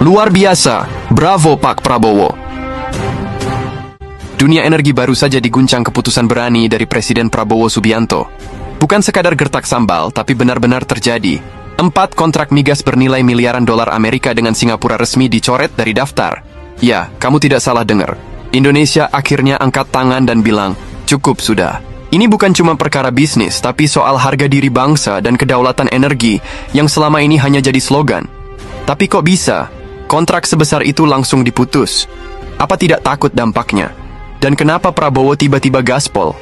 Luar biasa, bravo Pak Prabowo. Dunia energi baru saja diguncang keputusan berani dari Presiden Prabowo Subianto. Bukan sekadar gertak sambal, tapi benar-benar terjadi. 4 kontrak migas bernilai miliaran dolar Amerika dengan Singapura resmi dicoret dari daftar. Ya, kamu tidak salah dengar. Indonesia akhirnya angkat tangan dan bilang, cukup sudah. Ini bukan cuma perkara bisnis, tapi soal harga diri bangsa dan kedaulatan energi yang selama ini hanya jadi slogan. Tapi kok bisa? Kontrak sebesar itu langsung diputus. Apa tidak takut dampaknya? Dan kenapa Prabowo tiba-tiba gaspol?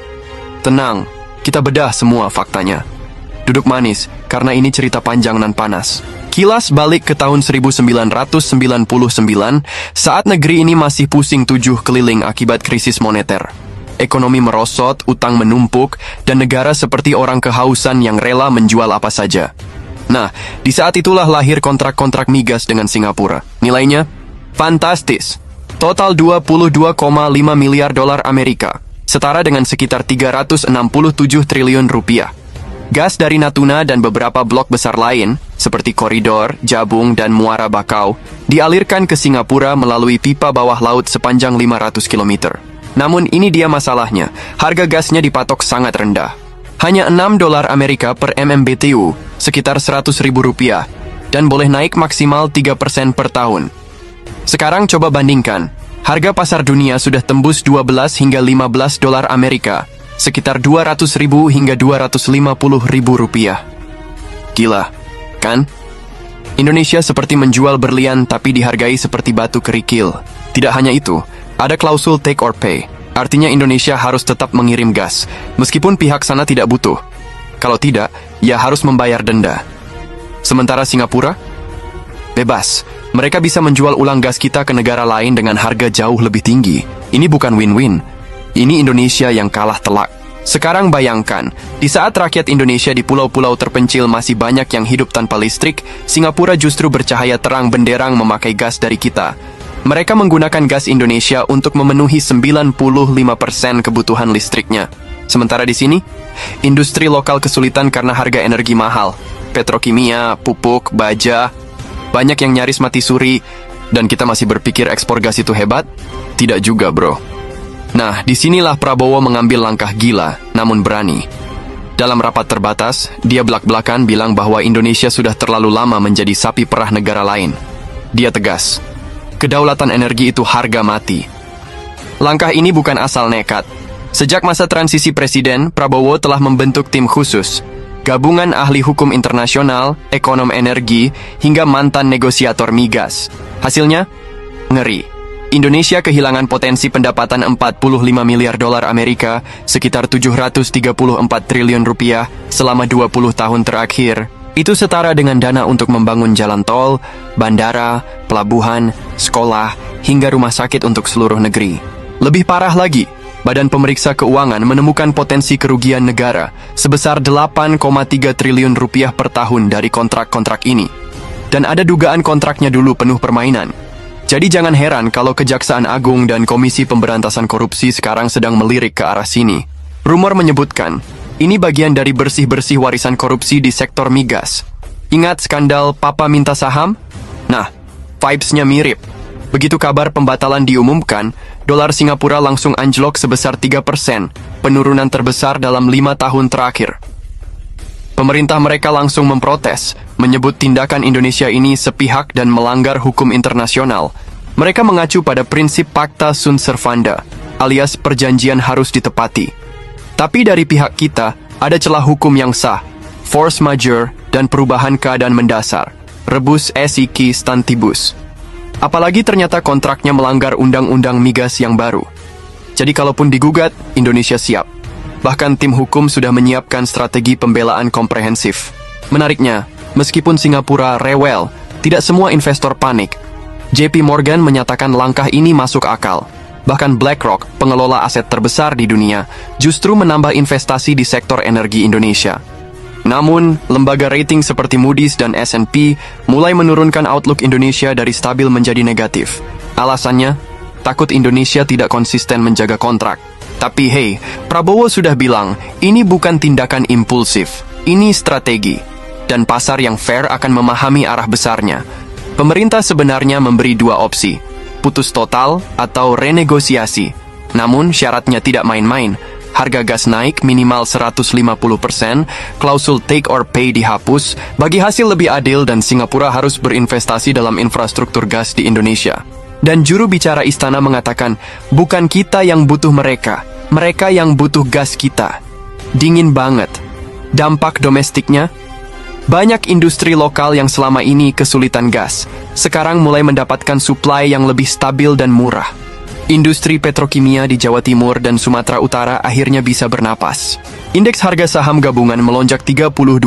Tenang, kita bedah semua faktanya. Duduk manis, karena ini cerita panjang nan panas. Kilas balik ke tahun 1999, saat negeri ini masih pusing 7 keliling akibat krisis moneter. Ekonomi merosot, utang menumpuk, dan negara seperti orang kehausan yang rela menjual apa saja. Nah, di saat itulah lahir kontrak-kontrak migas dengan Singapura. Nilainya fantastis. Total 22,5 miliar dolar Amerika, setara dengan sekitar 367 triliun rupiah. Gas dari Natuna dan beberapa blok besar lain, seperti Koridor, Jabung, dan Muara Bakau, dialirkan ke Singapura melalui pipa bawah laut sepanjang 500 km. Namun ini dia masalahnya, harga gasnya dipatok sangat rendah. Hanya 6 dolar Amerika per MMBTU, sekitar 100 ribu rupiah, dan boleh naik maksimal 3% per tahun. Sekarang coba bandingkan, harga pasar dunia sudah tembus 12 hingga 15 dolar Amerika, sekitar 200 ribu hingga 250 ribu rupiah. Gila, kan? Indonesia seperti menjual berlian tapi dihargai seperti batu kerikil. Tidak hanya itu, ada klausul take or pay, artinya Indonesia harus tetap mengirim gas, meskipun pihak sana tidak butuh. Kalau tidak, ya harus membayar denda. Sementara Singapura? Bebas. Mereka bisa menjual ulang gas kita ke negara lain dengan harga jauh lebih tinggi. Ini bukan win-win. Ini Indonesia yang kalah telak. Sekarang bayangkan, di saat rakyat Indonesia di pulau-pulau terpencil masih banyak yang hidup tanpa listrik, Singapura justru bercahaya terang benderang memakai gas dari kita. Mereka menggunakan gas Indonesia untuk memenuhi 95% kebutuhan listriknya. Sementara di sini, industri lokal kesulitan karena harga energi mahal. Petrokimia, pupuk, baja, banyak yang nyaris mati suri, dan kita masih berpikir ekspor gas itu hebat? Tidak juga, bro. Nah, disinilah Prabowo mengambil langkah gila, namun berani. Dalam rapat terbatas, dia belak-belakan bilang bahwa Indonesia sudah terlalu lama menjadi sapi perah negara lain. Dia tegas, kedaulatan energi itu harga mati. Langkah ini bukan asal nekat. Sejak masa transisi presiden, Prabowo telah membentuk tim khusus, gabungan ahli hukum internasional, ekonom energi, hingga mantan negosiator migas. Hasilnya? Ngeri. Indonesia kehilangan potensi pendapatan 45 miliar dolar Amerika, sekitar 734 triliun rupiah selama 20 tahun terakhir. Itu setara dengan dana untuk membangun jalan tol, bandara, pelabuhan, sekolah, hingga rumah sakit untuk seluruh negeri. Lebih parah lagi, Badan Pemeriksa Keuangan menemukan potensi kerugian negara sebesar 8,3 triliun rupiah per tahun dari kontrak-kontrak ini. Dan ada dugaan kontraknya dulu penuh permainan. Jadi jangan heran kalau Kejaksaan Agung dan Komisi Pemberantasan Korupsi sekarang sedang melirik ke arah sini. Rumor menyebutkan, ini bagian dari bersih-bersih warisan korupsi di sektor migas. Ingat skandal Papa minta saham? Nah, vibes-nya mirip. Begitu kabar pembatalan diumumkan, dolar Singapura langsung anjlok sebesar 3%, penurunan terbesar dalam 5 tahun terakhir. Pemerintah mereka langsung memprotes, menyebut tindakan Indonesia ini sepihak dan melanggar hukum internasional. Mereka mengacu pada prinsip Pacta Sunt Servanda, alias perjanjian harus ditepati. Tapi dari pihak kita, ada celah hukum yang sah, force majeure, dan perubahan keadaan mendasar, rebus sic stantibus. Apalagi ternyata kontraknya melanggar undang-undang migas yang baru. Jadi kalaupun digugat, Indonesia siap. Bahkan tim hukum sudah menyiapkan strategi pembelaan komprehensif. Menariknya, meskipun Singapura rewel, tidak semua investor panik. JP Morgan menyatakan langkah ini masuk akal. Bahkan BlackRock, pengelola aset terbesar di dunia, justru menambah investasi di sektor energi Indonesia. Namun, lembaga rating seperti Moody's dan S&P mulai menurunkan outlook Indonesia dari stabil menjadi negatif. Alasannya, takut Indonesia tidak konsisten menjaga kontrak. Tapi hey, Prabowo sudah bilang, ini bukan tindakan impulsif, ini strategi. Dan pasar yang fair akan memahami arah besarnya. Pemerintah sebenarnya memberi dua opsi, putus total atau renegosiasi. Namun syaratnya tidak main-main. Harga gas naik minimal 150%, klausul take or pay dihapus, bagi hasil lebih adil dan Singapura harus berinvestasi dalam infrastruktur gas di Indonesia. Dan juru bicara istana mengatakan, bukan kita yang butuh mereka, mereka yang butuh gas kita. Dingin banget. Dampak domestiknya? Banyak industri lokal yang selama ini kesulitan gas, sekarang mulai mendapatkan suplai yang lebih stabil dan murah. Industri petrokimia di Jawa Timur dan Sumatera Utara akhirnya bisa bernapas. Indeks harga saham gabungan melonjak 32%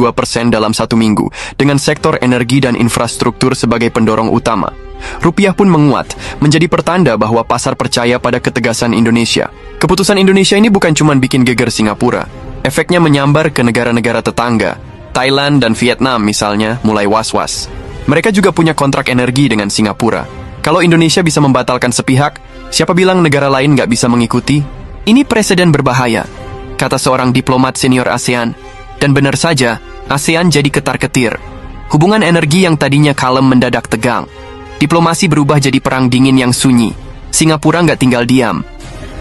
dalam satu minggu, dengan sektor energi dan infrastruktur sebagai pendorong utama. Rupiah pun menguat, menjadi pertanda bahwa pasar percaya pada ketegasan Indonesia. Keputusan Indonesia ini bukan cuma bikin geger Singapura, efeknya menyambar ke negara-negara tetangga. Thailand dan Vietnam misalnya mulai was-was. Mereka juga punya kontrak energi dengan Singapura. Kalau Indonesia bisa membatalkan sepihak, siapa bilang negara lain nggak bisa mengikuti? Ini presiden berbahaya, kata seorang diplomat senior ASEAN. Dan benar saja, ASEAN jadi ketar-ketir. Hubungan energi yang tadinya kalem mendadak tegang. Diplomasi berubah jadi perang dingin yang sunyi. Singapura nggak tinggal diam.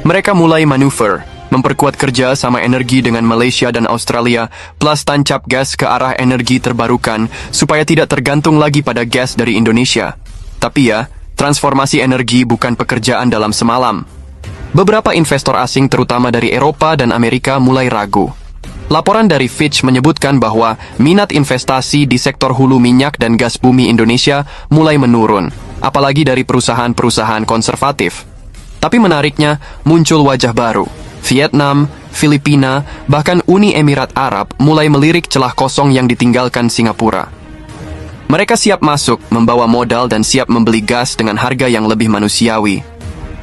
Mereka mulai manuver, memperkuat kerja sama energi dengan Malaysia dan Australia, plus tancap gas ke arah energi terbarukan, supaya tidak tergantung lagi pada gas dari Indonesia. Tapi ya, transformasi energi bukan pekerjaan dalam semalam. Beberapa investor asing terutama dari Eropa dan Amerika mulai ragu. Laporan dari Fitch menyebutkan bahwa minat investasi di sektor hulu minyak dan gas bumi Indonesia mulai menurun, apalagi dari perusahaan-perusahaan konservatif. Tapi menariknya, muncul wajah baru. Vietnam, Filipina, bahkan Uni Emirat Arab mulai melirik celah kosong yang ditinggalkan Singapura. Mereka siap masuk, membawa modal dan siap membeli gas dengan harga yang lebih manusiawi.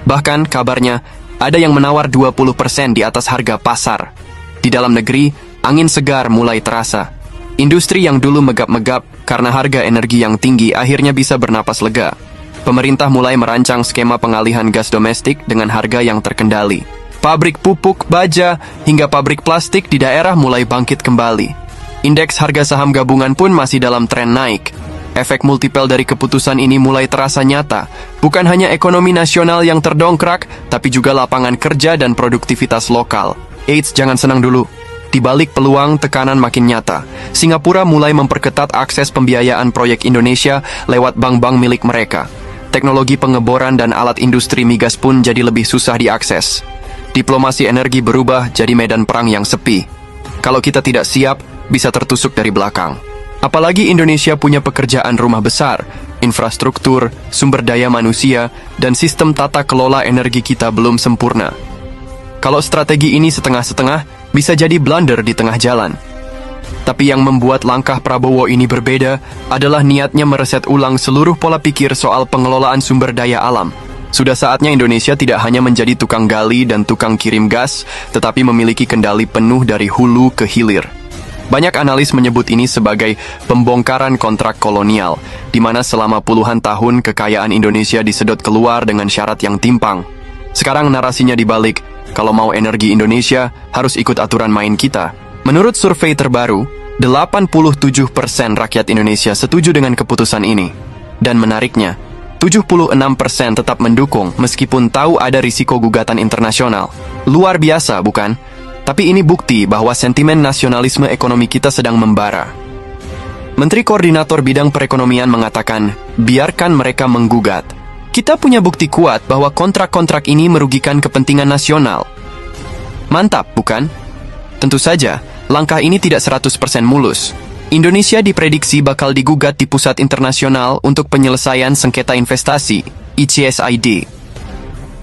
Bahkan kabarnya, ada yang menawar 20% di atas harga pasar. Di dalam negeri, angin segar mulai terasa. Industri yang dulu megap-megap karena harga energi yang tinggi akhirnya bisa bernapas lega. Pemerintah mulai merancang skema pengalihan gas domestik dengan harga yang terkendali. Pabrik pupuk, baja, hingga pabrik plastik di daerah mulai bangkit kembali. Indeks harga saham gabungan pun masih dalam tren naik. Efek multipel dari keputusan ini mulai terasa nyata. Bukan hanya ekonomi nasional yang terdongkrak, tapi juga lapangan kerja dan produktivitas lokal. Eits, jangan senang dulu. Di balik peluang, tekanan makin nyata. Singapura mulai memperketat akses pembiayaan proyek Indonesia lewat bank-bank milik mereka. Teknologi pengeboran dan alat industri migas pun jadi lebih susah diakses. Diplomasi energi berubah jadi medan perang yang sepi. Kalau kita tidak siap, bisa tertusuk dari belakang. Apalagi Indonesia punya pekerjaan rumah besar, infrastruktur, sumber daya manusia, dan sistem tata kelola energi kita belum sempurna. Kalau strategi ini setengah-setengah, bisa jadi blunder di tengah jalan. Tapi yang membuat langkah Prabowo ini berbeda adalah niatnya mereset ulang seluruh pola pikir soal pengelolaan sumber daya alam. Sudah saatnya Indonesia tidak hanya menjadi tukang gali dan tukang kirim gas, tetapi memiliki kendali penuh dari hulu ke hilir. Banyak analis menyebut ini sebagai pembongkaran kontrak kolonial, di mana selama puluhan tahun kekayaan Indonesia disedot keluar dengan syarat yang timpang. Sekarang narasinya dibalik, kalau mau energi Indonesia, harus ikut aturan main kita. Menurut survei terbaru, 87% rakyat Indonesia setuju dengan keputusan ini. Dan menariknya, 76% tetap mendukung meskipun tahu ada risiko gugatan internasional. Luar biasa, bukan? Tapi ini bukti bahwa sentimen nasionalisme ekonomi kita sedang membara. Menteri Koordinator Bidang Perekonomian mengatakan, biarkan mereka menggugat. Kita punya bukti kuat bahwa kontrak-kontrak ini merugikan kepentingan nasional. Mantap, bukan? Tentu saja, langkah ini tidak 100% mulus. Indonesia diprediksi bakal digugat di Pusat Internasional untuk Penyelesaian Sengketa Investasi, ICSID.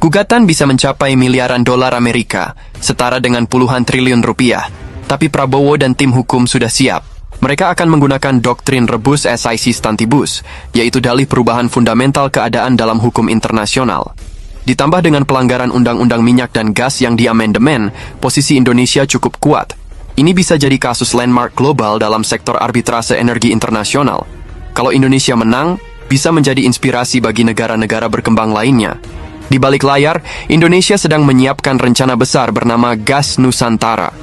Gugatan bisa mencapai miliaran dolar Amerika, setara dengan puluhan triliun rupiah. Tapi Prabowo dan tim hukum sudah siap. Mereka akan menggunakan doktrin rebus SIC stantibus, yaitu dalih perubahan fundamental keadaan dalam hukum internasional. Ditambah dengan pelanggaran undang-undang minyak dan gas yang diamandemen, posisi Indonesia cukup kuat. Ini bisa jadi kasus landmark global dalam sektor arbitrase energi internasional. Kalau Indonesia menang, bisa menjadi inspirasi bagi negara-negara berkembang lainnya. Di balik layar, Indonesia sedang menyiapkan rencana besar bernama Gas Nusantara.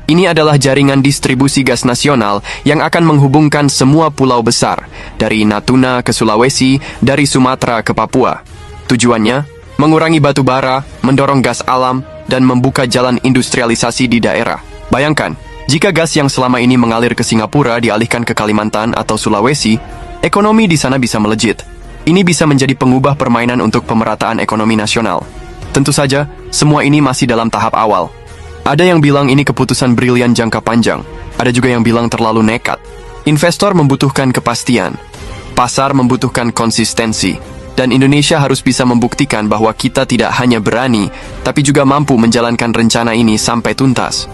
Ini adalah jaringan distribusi gas nasional yang akan menghubungkan semua pulau besar, dari Natuna ke Sulawesi, dari Sumatera ke Papua. Tujuannya, mengurangi batu bara, mendorong gas alam, dan membuka jalan industrialisasi di daerah. Bayangkan, jika gas yang selama ini mengalir ke Singapura dialihkan ke Kalimantan atau Sulawesi, ekonomi di sana bisa melejit. Ini bisa menjadi pengubah permainan untuk pemerataan ekonomi nasional. Tentu saja, semua ini masih dalam tahap awal. Ada yang bilang ini keputusan brilian jangka panjang. Ada juga yang bilang terlalu nekat. Investor membutuhkan kepastian. Pasar membutuhkan konsistensi. Dan Indonesia harus bisa membuktikan bahwa kita tidak hanya berani, tapi juga mampu menjalankan rencana ini sampai tuntas.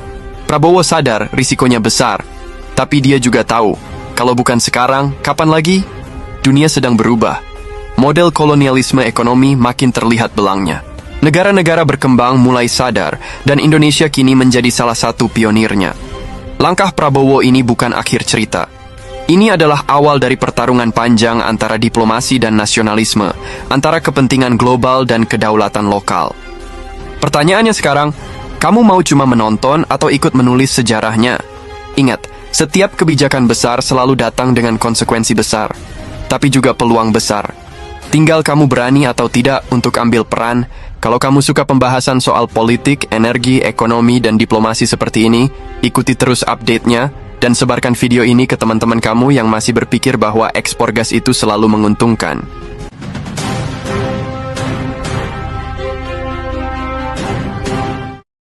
Prabowo sadar risikonya besar. Tapi dia juga tahu, kalau bukan sekarang, kapan lagi? Dunia sedang berubah. Model kolonialisme ekonomi makin terlihat belangnya. Negara-negara berkembang mulai sadar, dan Indonesia kini menjadi salah satu pionirnya. Langkah Prabowo ini bukan akhir cerita. Ini adalah awal dari pertarungan panjang antara diplomasi dan nasionalisme, antara kepentingan global dan kedaulatan lokal. Pertanyaannya sekarang, kamu mau cuma menonton atau ikut menulis sejarahnya? Ingat, setiap kebijakan besar selalu datang dengan konsekuensi besar, tapi juga peluang besar. Tinggal kamu berani atau tidak untuk ambil peran. Kalau kamu suka pembahasan soal politik, energi, ekonomi, dan diplomasi seperti ini, ikuti terus update-nya, dan sebarkan video ini ke teman-teman kamu yang masih berpikir bahwa ekspor gas itu selalu menguntungkan.